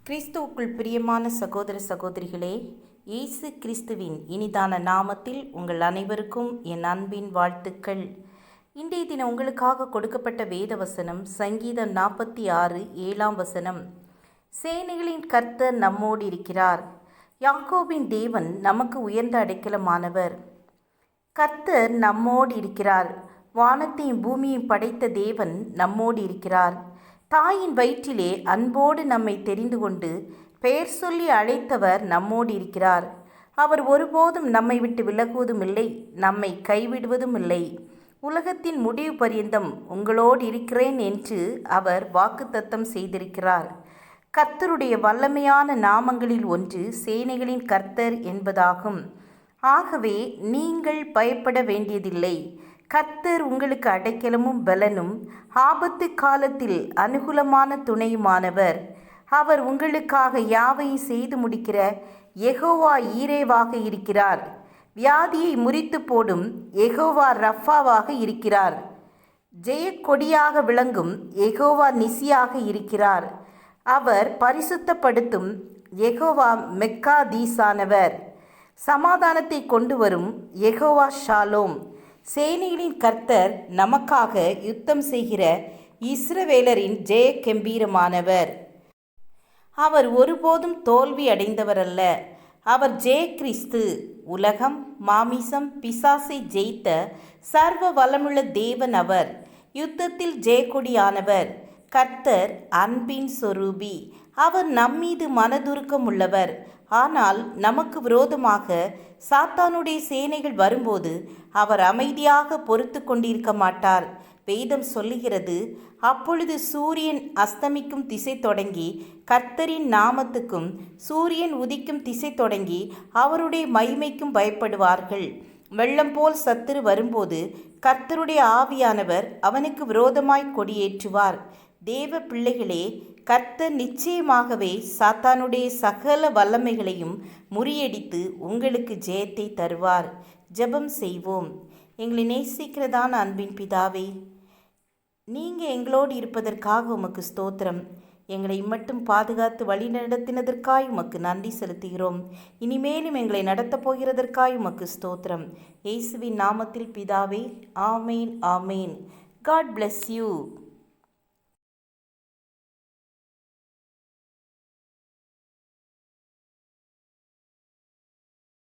கிறிஸ்துவுக்குள் பிரியமான சகோதர சகோதரிகளே, இயேசு கிறிஸ்துவின் இனிதான நாமத்தில் உங்கள் அனைவருக்கும் என் அன்பின் வாழ்த்துக்கள். இன்றைய தினம் உங்களுக்காக கொடுக்கப்பட்ட வேத வசனம் சங்கீதம் 46:7. சேனைகளின் கர்த்தர் நம்மோடு இருக்கிறார். யாக்கோபின் தேவன் நமக்கு உயர்ந்த அடைக்கலமானவர். கர்த்தர் நம்மோடு இருக்கிறார். வானத்தையும் பூமியையும் படைத்த தேவன் நம்மோடு இருக்கிறார். தாயின் வயிற்றிலே அன்போடு நம்மை தெரிந்து கொண்டு பெயர் சொல்லி அழைத்தவர் நம்மோடு இருக்கிறார். அவர் ஒருபோதும் நம்மை விட்டு விலகுவதும் இல்லை, நம்மை கைவிடுவதும் இல்லை. உலகத்தின் முடிவு பரியந்தம் உங்களோடு இருக்கிறேன் என்று அவர் வாக்குத்தத்தம் செய்திருக்கிறார். கர்த்தருடைய வல்லமையான நாமங்களில் ஒன்று சேனைகளின் கர்த்தர் என்பதாகும். ஆகவே நீங்கள் பயப்பட வேண்டியதில்லை. கர்த்தர் உங்களுக்கு அடைக்கலமும் பலனும் ஆபத்து காலத்தில் அனுகூலமான துணையுமானவர். அவர் உங்களுக்காக யாவையும் செய்து முடிக்கிற யெகோவா ஈரேவாக இருக்கிறார். வியாதியை முறித்து போடும் யெகோவா ரஃபாவாக இருக்கிறார். ஜெயக்கொடியாக விளங்கும் யெகோவா நிசியாக இருக்கிறார். அவர் பரிசுத்தப்படுத்தும் யெகோவா மெக்காதீசானவர். சமாதானத்தை கொண்டு வரும் யெகோவா ஷாலோம். சேனைகளின் கர்த்தர் நமக்காக யுத்தம் செய்கிற இஸ்ரவேலரின் ஜெய கம்பீரமானவர். அவர் ஒருபோதும் தோல்வி அடைந்தவர் அல்ல. அவர் ஜெய கிறிஸ்து. உலகம், மாமிசம், பிசாசை ஜெயித்த சர்வ வல்லமுள்ள தேவன் அவர். யுத்தத்தில் ஜெயக்கொடியானவர். கர்த்தர் அன்பின் சொரூபி. அவர் நம்மீது மனதுருக்கம் உள்ளவர். ஆனால் நமக்கு விரோதமாக சாத்தானுடைய சேனைகள் வரும்போது அவர் அமைதியாக பொறுத்து கொண்டிருக்க மாட்டார். வேதம் சொல்லுகிறது, அப்பொழுது சூரியன் அஸ்தமிக்கும் திசை தொடங்கி கர்த்தரின் நாமத்துக்கும் சூரியன் உதிக்கும் திசை தொடங்கி அவருடைய மகிமைக்கும் பயப்படுவார்கள். வெள்ளம் போல் சத்துரு வரும்போது கர்த்தருடைய ஆவியானவர் அவனுக்கு விரோதமாய் கொடியேற்றுவார். தேவ பிள்ளைகளே, கர்த்தர் நிச்சயமாகவே சாத்தானுடைய சகல வல்லமைகளையும் முறியடித்து உங்களுக்கு ஜெயத்தை தருவார். ஜெபம் செய்வோம். எங்களை நேசிக்கிறதான அன்பின் பிதாவே, நீங்கள் எங்களோடு இருப்பதற்காக உமக்கு ஸ்தோத்திரம். எங்களை மட்டும் பாதுகாத்து வழி நடத்தினதற்காய் உமக்கு நன்றி செலுத்துகிறோம். இனிமேலும் எங்களை நடத்தப் போகிறதற்காய் உமக்கு ஸ்தோத்திரம். இயேசுவின் நாமத்தில் பிதாவே, ஆமேன், ஆமேன். God bless you.